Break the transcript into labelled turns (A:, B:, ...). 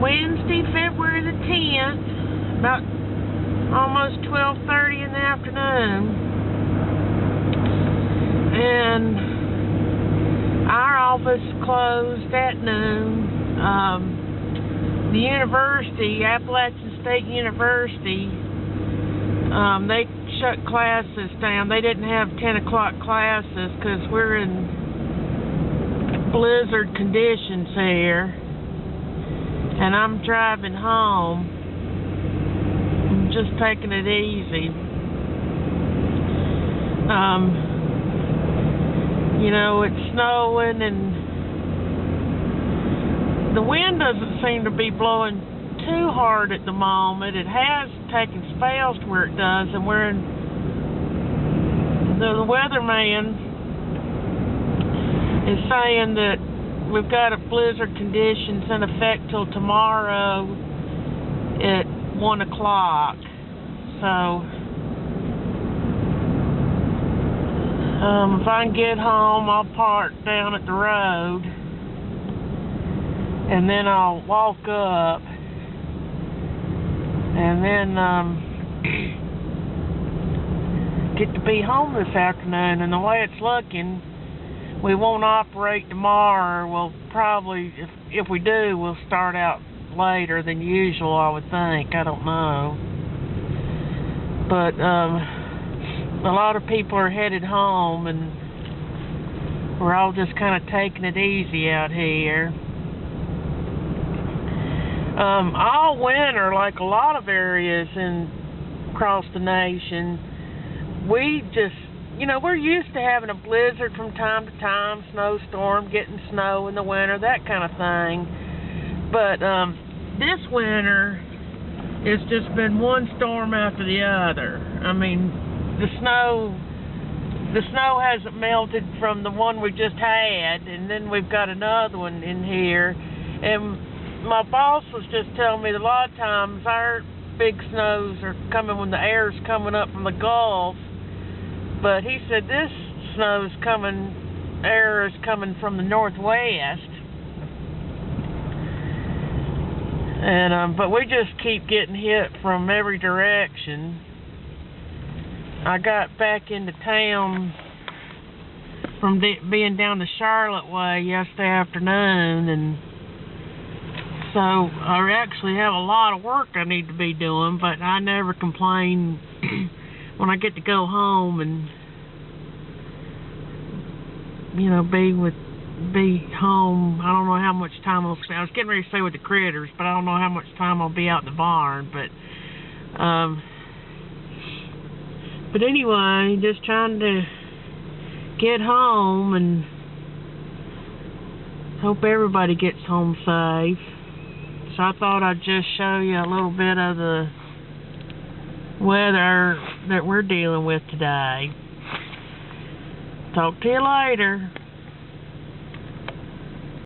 A: Wednesday, February the 10th, about almost 12:30 in the afternoon. And our office closed at noon. The university, Appalachian State University, they shut classes down. They didn't have 10 o'clock classes because we're in blizzard conditions here. And I'm driving home. I'm just taking it easy. You know, it's snowing and the wind doesn't seem to be blowing too hard at the moment. It has taken spells to where it does, and we're in the weatherman is saying that we've got a blizzard conditions in effect till tomorrow at 1 o'clock. So if I can get home, I'll park down at the road, and then I'll walk up, and then get to be home this afternoon. And the way it's looking, we won't operate tomorrow. We'll probably, if we do, we'll start out later than usual, I would think. I don't know. But a lot of people are headed home, and we're all just kind of taking it easy out here. All winter, like a lot of areas across the nation, we just, you know, we're used to having a blizzard from time to time, snowstorm, getting snow in the winter, that kind of thing. But this winter, it's just been one storm after the other. I mean, the snow hasn't melted from the one we just had, and then we've got another one in here. And my boss was just telling me that a lot of times our big snows are coming when the air's coming up from the Gulf, but he said this air is coming from the northwest. And but we just keep getting hit from every direction. I got back into town from being down the Charlotte way yesterday afternoon, and so I actually have a lot of work I need to be doing, but I never complain when I get to go home and, you know, be home. I don't know how much time I'll spend. I was getting ready to say with the critters, but I don't know how much time I'll be out in the barn. But anyway, just trying to get home and hope everybody gets home safe. So I thought I'd just show you a little bit of the weather that we're dealing with today. Talk to you later.